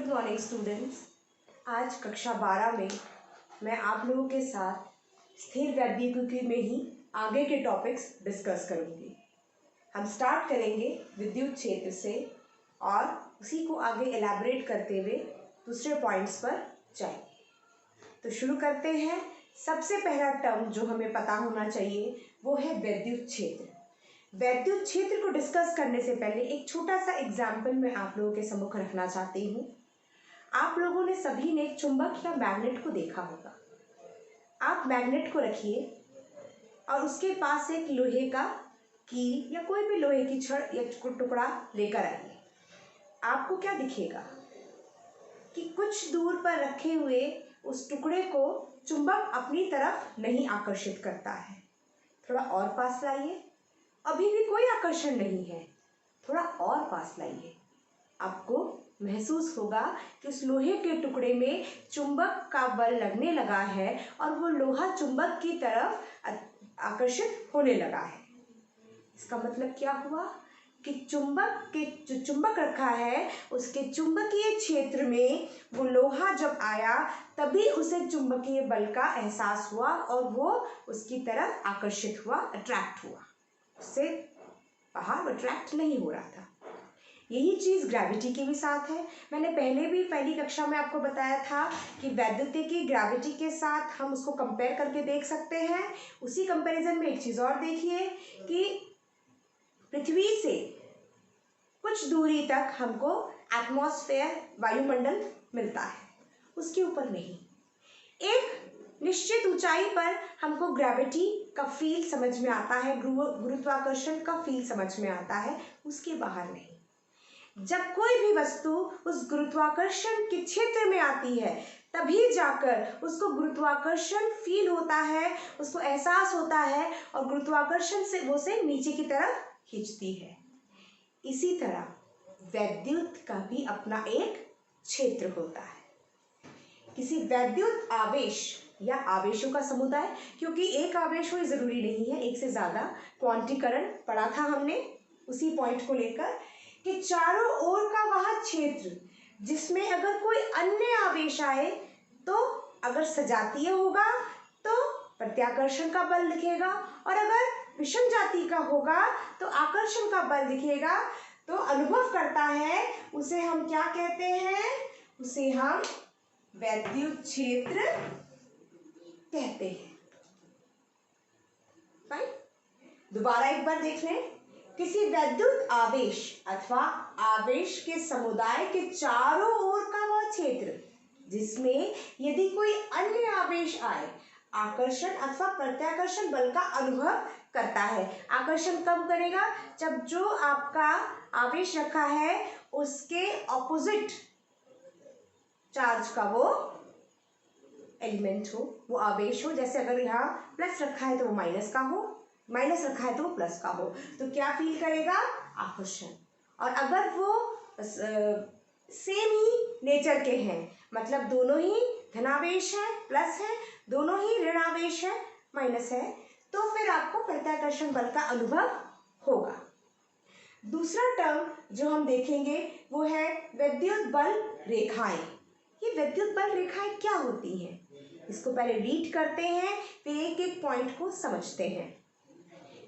Morning students. आज कक्षा 12 में मैं आप लोगों के साथ स्थिर वैद्युतिकी में ही आगे के टॉपिक्स डिस्कस करूंगी। हम स्टार्ट करेंगे विद्युत क्षेत्र से और उसी को आगे एलैबोरेट करते हुए दूसरे पॉइंट्स पर जाएंगे। तो शुरू करते हैं। सबसे पहला टर्म जो हमें पता होना चाहिए वो है विद्युत क्षेत्र। वैद्युत क्षेत्र को डिस्कस करने से पहले एक छोटा सा एग्जाम्पल मैं आप लोगों के सम्मुख रखना चाहती हूँ। आप लोगों ने सभी ने चुंबक या मैग्नेट को देखा होगा। आप मैग्नेट को रखिए और उसके पास एक लोहे का कील या कोई भी लोहे की छड़ या टुकड़ा लेकर आइए। आपको क्या दिखेगा कि कुछ दूर पर रखे हुए उस टुकड़े को चुंबक अपनी तरफ नहीं आकर्षित करता है। थोड़ा और पास लाइए, अभी भी कोई आकर्षण नहीं है। थोड़ा और पास लाइए, आपको महसूस होगा कि उस लोहे के टुकड़े में चुंबक का बल लगने लगा है और वो लोहा चुंबक की तरफ आकर्षित होने लगा है। इसका मतलब क्या हुआ कि जो चुंबक रखा है उसके चुंबकीय क्षेत्र में वो लोहा जब आया तभी उसे चुंबकीय बल का एहसास हुआ और वो उसकी तरफ आकर्षित हुआ, अट्रैक्ट हुआ। उससे बाहर अट्रैक्ट नहीं हो रहा था। यही चीज़ ग्रेविटी के भी साथ है। मैंने पहले भी पहली कक्षा में आपको बताया था कि वैद्युतिकी ग्रेविटी के साथ हम उसको कंपेयर करके देख सकते हैं। उसी कंपैरिजन में एक चीज़ और देखिए कि पृथ्वी से कुछ दूरी तक हमको एटमॉस्फेयर, वायुमंडल मिलता है, उसके ऊपर नहीं। एक निश्चित ऊंचाई पर हमको ग्रेविटी का फील समझ में आता है, गुरुत्वाकर्षण का फील समझ में आता है, उसके बाहर नहीं। जब कोई भी वस्तु उस गुरुत्वाकर्षण के क्षेत्र में आती है तभी जाकर उसको गुरुत्वाकर्षण फील होता है, उसको एहसास होता है और गुरुत्वाकर्षण से वो उसे नीचे की तरफ खींचती है। इसी तरह वैद्युत का भी अपना एक क्षेत्र होता है। किसी वैद्युत आवेश या आवेशों का समुदाय, क्योंकि एक आवेश हो जरूरी नहीं है, एक से ज्यादा क्वांटीकरण पढ़ा था हमने उसी पॉइंट को लेकर कि चारों ओर का वह क्षेत्र जिसमें अगर कोई अन्य आवेश आए तो अगर सजातीय होगा तो प्रत्याकर्षण का बल दिखेगा और अगर विषम जाति का होगा तो आकर्षण का बल दिखेगा। तो अनुभव करता है, उसे हम क्या कहते हैं? उसे हम वैद्युत क्षेत्र कहते हैं। फाइन, दोबारा एक बार देख लें। किसी वैद्युत आवेश अथवा आवेश के समुदाय के चारों ओर का वह क्षेत्र जिसमें यदि कोई अन्य आवेश आए आकर्षण अथवा प्रत्याकर्षण बल का अनुभव करता है। आकर्षण कब करेगा? जब जो आपका आवेश रखा है उसके ऑपोजिट चार्ज का वो एलिमेंट हो, वो आवेश हो। जैसे अगर यहाँ प्लस रखा है तो वो माइनस का हो, माइनस रखा है तो वो प्लस का हो, तो क्या फील करेगा? आकर्षण। और अगर वो सेम ही नेचर के हैं, मतलब दोनों ही धनावेश है, प्लस है, दोनों ही ऋणावेश है, माइनस है, तो फिर आपको प्रत्याकर्षण बल का अनुभव होगा। दूसरा टर्म जो हम देखेंगे वो है विद्युत बल रेखाएं। ये विद्युत बल रेखाएं क्या होती हैं? इसको पहले रीड करते हैं, फिर एक एक पॉइंट को समझते हैं।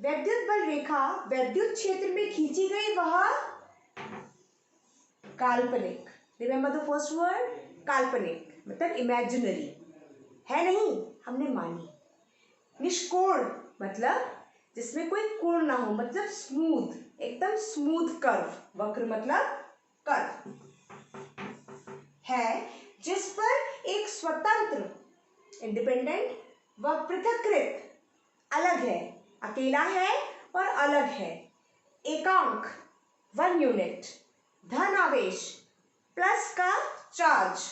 विद्युत बल रेखा विद्युत क्षेत्र में खींची गई वह काल्पनिक, रिमेंबर द फर्स्ट वर्ड, काल्पनिक मतलब इमेजिनरी है, नहीं हमने मानी। निष्कोण मतलब जिसमें कोई कोण ना हो, मतलब स्मूथ, एकदम स्मूथ कर्व, वक्र मतलब कर्व है, जिस पर एक स्वतंत्र इंडिपेंडेंट व पृथक्कृत, अलग है, अकेला है और अलग है, एकांक 1 यूनिट धन आवेश प्लस का चार्ज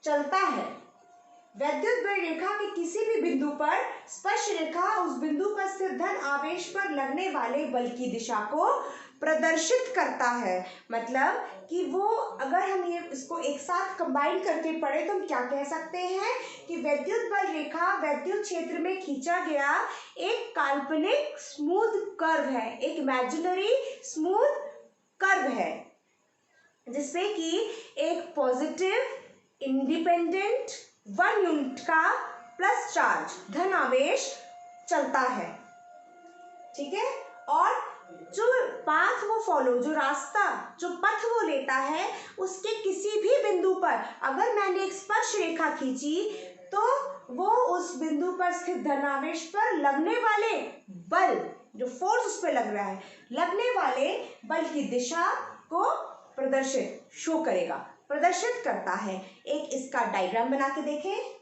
चलता है। वैद्युत बल रेखा के किसी भी बिंदु पर स्पर्श रेखा उस बिंदु पर स्थित धन आवेश पर लगने वाले बल की दिशा को प्रदर्शित करता है। मतलब कि वो अगर हम ये इसको एक साथ कंबाइन करके पढ़े तो हम क्या कह सकते हैं कि विद्युत बल रेखा विद्युत क्षेत्र में खींचा गया एक काल्पनिक स्मूथ कर्व है, एक इमेजिनरी स्मूथ कर्व है। जिससे कि एक पॉजिटिव इंडिपेंडेंट 1 यूनिट का प्लस चार्ज धन आवेश चलता है, ठीक है। और जो पाथ वो फॉलो, जो रास्ता, जो पथ वो लेता है, उसके किसी भी बिंदु पर अगर मैंने एक स्पर्श रेखा खींची तो वो उस बिंदु पर स्थित धनावेश पर लगने वाले बल, जो फोर्स उस पर लग रहा है, लगने वाले बल की दिशा को शो करेगा, प्रदर्शित करता है। एक इसका डायग्राम बना के देखें।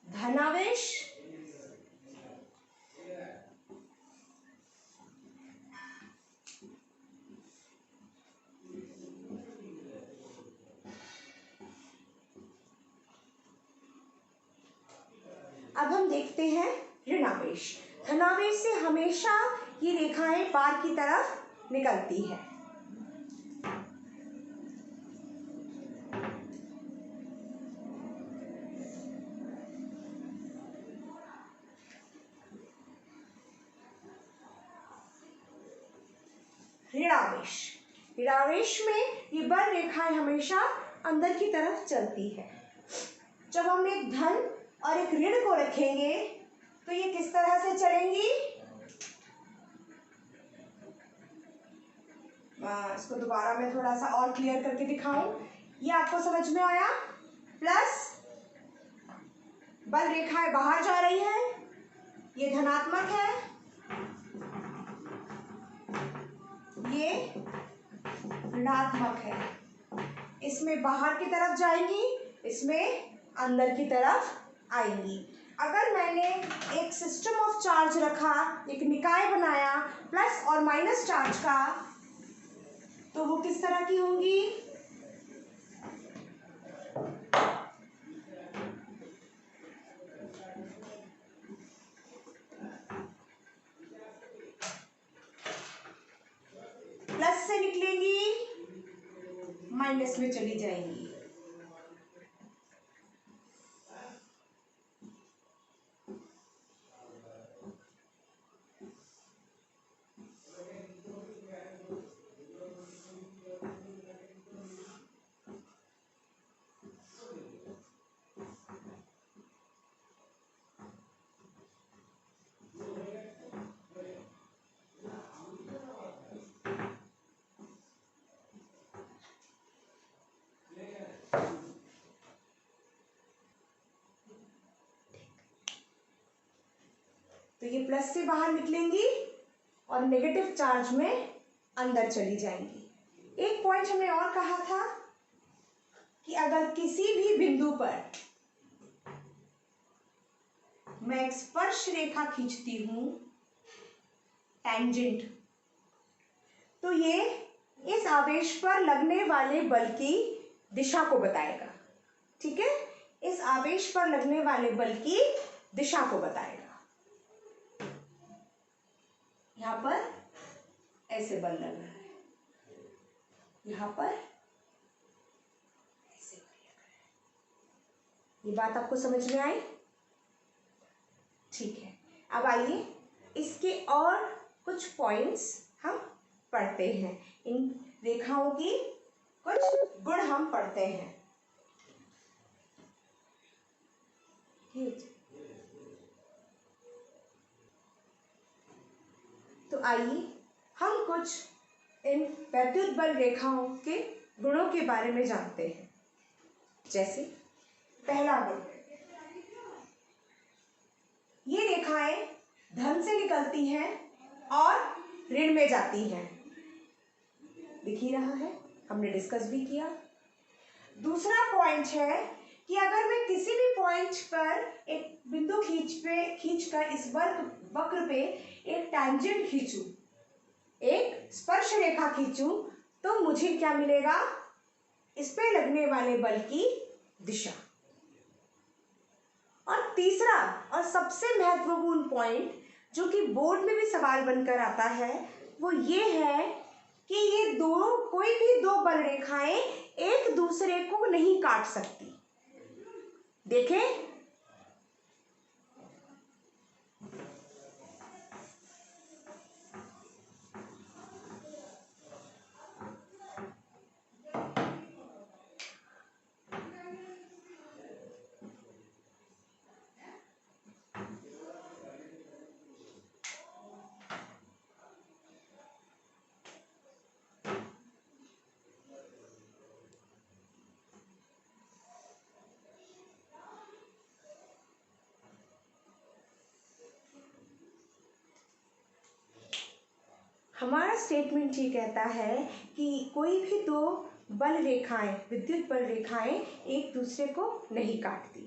धनावेश अब हम देखते हैं ऋणावेश। धनावेश से हमेशा ये रेखाएं पार की तरफ निकलती है। ऋणावेश, ऋणावेश में ये बल रेखाएं हमेशा अंदर की तरफ चलती है। जब हम एक धन और एक ऋण को रखेंगे तो ये किस तरह से चलेंगी? इसको दोबारा मैं थोड़ा सा और क्लियर करके दिखाऊं, ये आपको समझ में आया? प्लस बल रेखाएं बाहर जा रही है, ये धनात्मक है, ये ऋणात्मक है। इसमें बाहर की तरफ जाएंगी, इसमें अंदर की तरफ आएंगी। अगर मैंने एक सिस्टम ऑफ चार्ज रखा, एक निकाय बनाया प्लस और माइनस चार्ज का, तो वो किस तरह की होंगी? प्लस से निकलेंगी, माइनस में चली जाएंगी। तो ये प्लस से बाहर निकलेंगी और नेगेटिव चार्ज में अंदर चली जाएंगी। एक पॉइंट हमने और कहा था कि अगर किसी भी बिंदु पर मैं एक स्पर्श रेखा खींचती हूं, टैंजेंट, तो ये इस आवेश पर लगने वाले बल की दिशा को बताएगा, ठीक है। इस आवेश पर लगने वाले बल की दिशा को बताएगा। यहां पर ऐसे बल लग रहा है, यहां पर ऐसे बल लग रहा है। ये बात आपको समझ में आई? ठीक है। अब आइए इसके और कुछ पॉइंट्स हम पढ़ते हैं। इन रेखाओं की कुछ गुण हम पढ़ते हैं। तो आइए हम कुछ इन वैद्युत बल रेखाओं के गुणों के बारे में जानते हैं। जैसे पहला गुण, ये रेखाएं धन से निकलती हैं और ऋण में जाती हैं, दिख ही रहा है, हमने डिस्कस भी किया। दूसरा पॉइंट है कि अगर मैं किसी भी पॉइंट पर एक बिंदु खींचकर इस वक्र पे एक टैंजेंट खींचूं, एक स्पर्श रेखा खींचूं, तो मुझे क्या मिलेगा? इस पे लगने वाले बल की दिशा। और तीसरा और सबसे महत्वपूर्ण पॉइंट जो कि बोर्ड में भी सवाल बनकर आता है, वो ये है कोई भी दो बल रेखाएं एक दूसरे को नहीं काट सकती। देखें, हमारा स्टेटमेंट ये कहता है कि कोई भी दो बल रेखाएं, विद्युत बल रेखाएं एक दूसरे को नहीं काटती।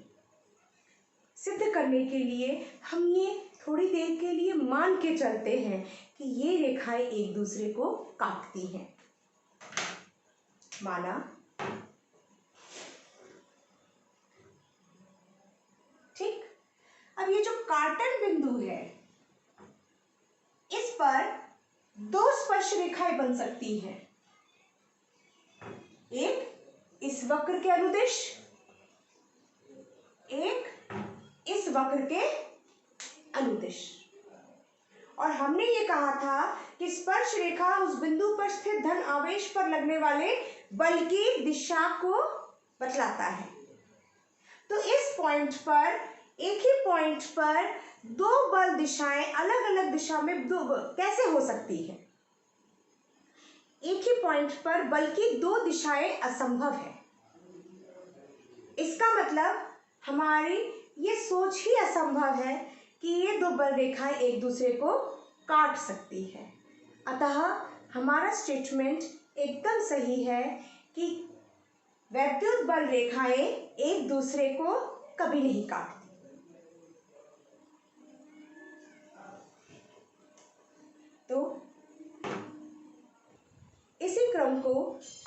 सिद्ध करने के लिए हम ये थोड़ी देर के लिए मान के चलते हैं कि ये रेखाएं एक दूसरे को काटती हैं। माना, ठीक। अब ये जो काटन बिंदु है, इस पर दो स्पर्श रेखाएं बन सकती हैं। एक इस वक्र के अनुदिश, एक इस वक्र के अनुदिश। और हमने ये कहा था कि स्पर्श रेखा उस बिंदु पर स्थित धन आवेश पर लगने वाले बल की दिशा को बतलाता है। तो इस पॉइंट पर, एक ही पॉइंट पर दो बल दिशाएं अलग अलग दिशा में कैसे हो सकती है? एक ही पॉइंट पर बल की दो दिशाएं असंभव है। इसका मतलब हमारी ये सोच ही असंभव है कि ये दो बल रेखाएं एक दूसरे को काट सकती है। अतः हमारा स्टेटमेंट एकदम सही है कि वैद्युत बल रेखाएं एक दूसरे को कभी नहीं काटती। तो इसी क्रम को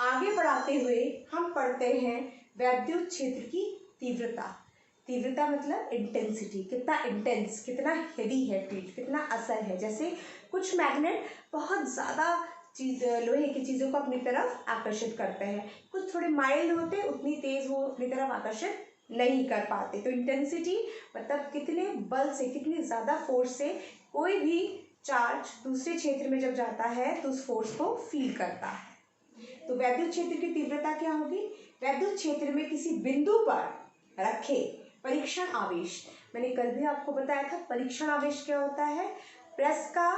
आगे बढ़ाते हुए हम पढ़ते हैं वैद्युत क्षेत्र की तीव्रता। तीव्रता मतलब इंटेंसिटी, कितना इंटेंस, कितना हेवी है फील्ड, कितना असर है। जैसे कुछ मैग्नेट बहुत ज़्यादा लोहे की चीज़ों को अपनी तरफ आकर्षित करते हैं, कुछ थोड़े माइल्ड होते, उतनी तेज़ वो अपनी तरफ आकर्षित नहीं कर पाते। तो इंटेंसिटी मतलब कितने बल से, कितनी ज़्यादा फोर्स से कोई भी चार्ज दूसरे क्षेत्र में जब जाता है तो उस फोर्स को फील करता है। तो वैद्युत क्षेत्र की तीव्रता क्या होगी? वैद्युत क्षेत्र में किसी बिंदु पर रखे परीक्षण आवेश, मैंने कल भी आपको बताया था परीक्षण आवेश क्या होता है। प्रेस का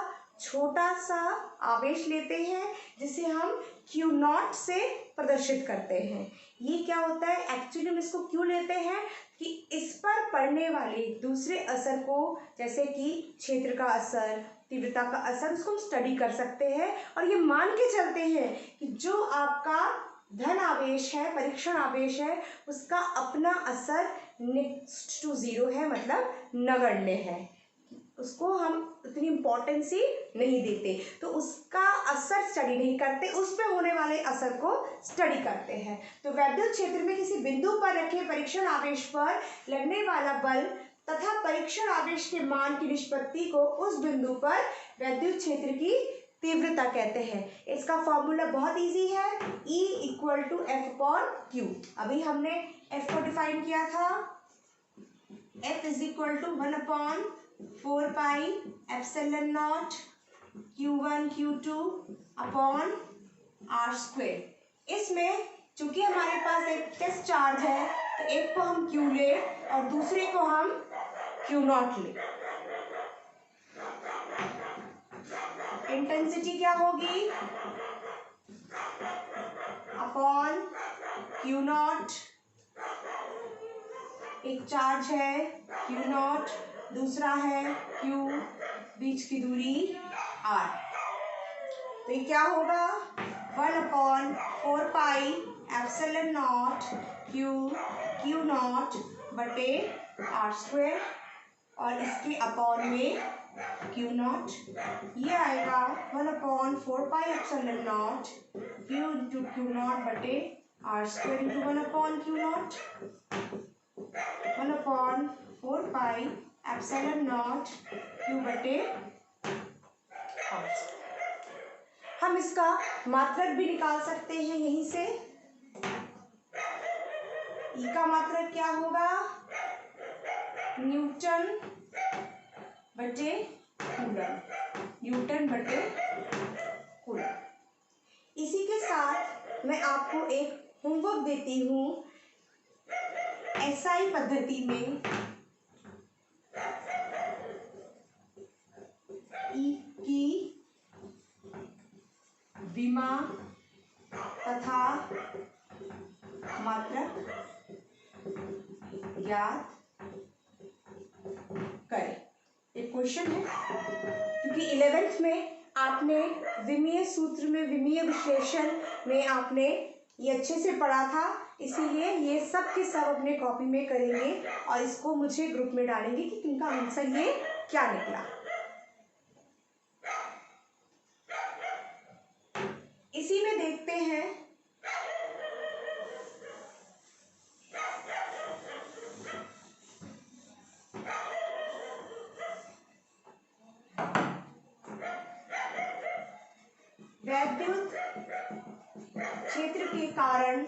छोटा सा आवेश लेते हैं जिसे हम Q0 से प्रदर्शित करते हैं। ये क्या होता है? एक्चुअली हम इसको क्यों लेते हैं कि इस पर पड़ने वाले दूसरे असर को, जैसे कि क्षेत्र का असर, तीव्रता का असर, उसको हम स्टडी कर सकते हैं और ये मान के चलते हैं कि जो आपका धन आवेश है, परीक्षण आवेश है, उसका अपना असर नेक्स्ट टू जीरो है, मतलब नगण्य है। उसको हम उतनी इम्पोर्टेंस ही नहीं देते, तो उसका असर स्टडी नहीं करते, उस पर होने वाले असर को स्टडी करते हैं। तो वैद्युत क्षेत्र में किसी बिंदु पर रखे परीक्षण आवेश पर लगने वाला बल तथा परीक्षण आवेश के मान की निष्पत्ति को उस बिंदु पर वैद्युत क्षेत्र की तीव्रता कहते हैं। इसका फॉर्मूला बहुत इजी है, E = F/Q। अभी हमने F को डिफाइन किया था, F = 1/4 pi epsilon not Q1 Q2 upon R²। इसमें चूंकि हमारे पास एक टेस्ट चार्ज है तो एक को हम Q ले और दूसरे को हम Q0 ले। इंटेंसिटी क्या होगी? अपॉन Q0, एक चार्ज है Q0, दूसरा है Q, बीच की दूरी R। तो ये क्या होगा? 1/4 पाई एप्सिलॉन नॉट Q0 बटे R², और इसके अपॉन में Q0, ये आएगा 1/4 pi epsilon not Q into Q0 बटे R² into 1/Q0, 1/4 pi epsilon not Q बटे R²। हम इसका मात्रक भी निकाल सकते हैं यहीं से। ई का मात्रक क्या होगा? न्यूटन बटे कूलम, न्यूटन बटे कूलम। इसी के साथ मैं आपको एक होमवर्क देती हूँ। एसआई पद्धति में ई की विमा तथा मात्रक ज्ञात करें। एक क्वेश्चन है, क्योंकि 11th में आपने विमीय सूत्र में, विमीय विश्लेषण में आपने ये अच्छे से पढ़ा था, इसीलिए ये सब के सब अपने कॉपी में करेंगे और इसको मुझे ग्रुप में डालेंगे कि इनका आंसर ये क्या निकला। इसी में देखते हैं वैद्युत क्षेत्र के कारण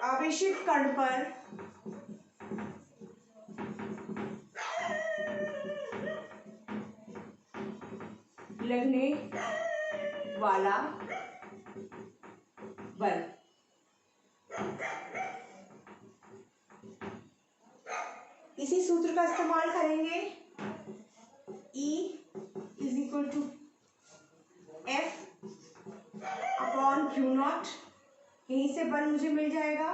आवेशित कण पर लगने वाला बल। इसी सूत्र का इस्तेमाल करेंगे। E is equal to F upon Q naught, यहीं से बल मुझे मिल जाएगा।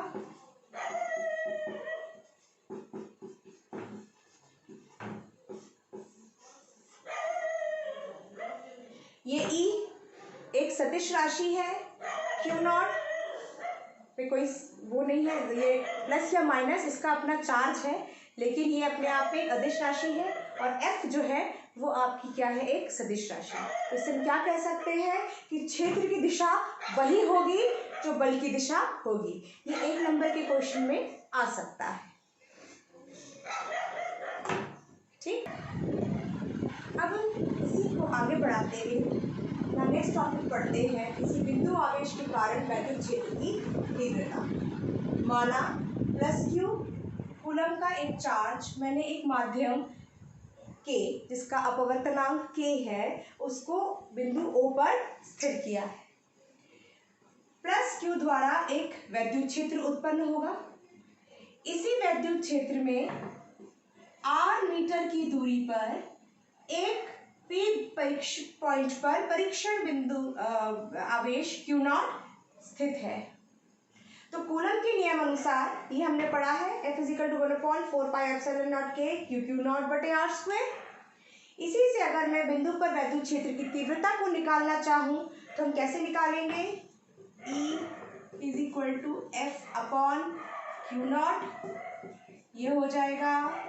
ये E एक सदिश राशि है, Q नॉट पे कोई वो नहीं है, ये प्लस या माइनस इसका अपना चार्ज है, लेकिन ये अपने आप में एक अदिश राशि है। और F जो है वो आपकी क्या है? एक सदिश राशि। तो इससे हम क्या कह सकते हैं कि क्षेत्र की दिशा वही होगी जो बल की दिशा होगी। ये 1 नंबर के क्वेश्चन में आ सकता है। ठीक, अब इसी को आगे बढ़ाते हुए नेक्स्ट टॉपिक पढ़ते हैं। किसी बिंदु आवेश के कारण वैद्युत क्षेत्र की तीव्रता। माना प्लस Q कूलम का एक चार्ज मैंने एक माध्यम K, जिसका अपवर्तनांक K है, उसको बिंदु O पर स्थिर किया है। प्लस Q द्वारा एक वैद्युत क्षेत्र उत्पन्न होगा। इसी वैद्युत क्षेत्र में R मीटर की दूरी पर एक P पॉइंट पर परीक्षण बिंदु आवेश Q नॉट स्थित है। तो कूलम के नियम अनुसार ये हमने पढ़ा है, F is equal to 1/4πε0 K Q naught बटे R स्क्वायर। इसी से अगर मैं बिंदु पर वैद्युत क्षेत्र की तीव्रता को निकालना चाहूँ तो हम कैसे निकालेंगे? E is equal to F upon Q naught, ये हो जाएगा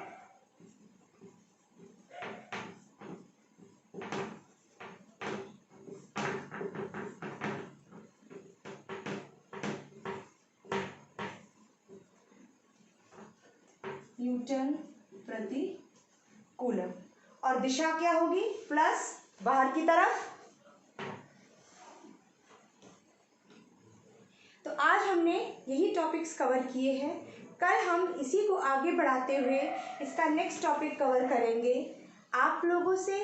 न्यूटन प्रति कूलम। और दिशा क्या होगी? प्लस बाहर की तरफ। तो आज हमने यही टॉपिक्स कवर किए हैं। कल हम इसी को आगे बढ़ाते हुए इसका नेक्स्ट टॉपिक कवर करेंगे। आप लोगों से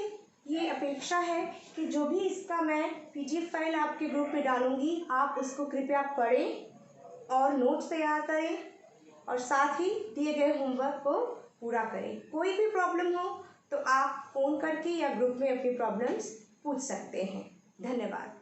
ये अपेक्षा है कि जो भी इसका मैं PDF फाइल आपके ग्रुप में डालूंगी, आप उसको कृपया पढ़ें और नोट्स तैयार करें और साथ ही दिए गए होमवर्क को पूरा करें। कोई भी प्रॉब्लम हो तो आप फ़ोन करके या ग्रुप में अपनी प्रॉब्लम्स पूछ सकते हैं। धन्यवाद।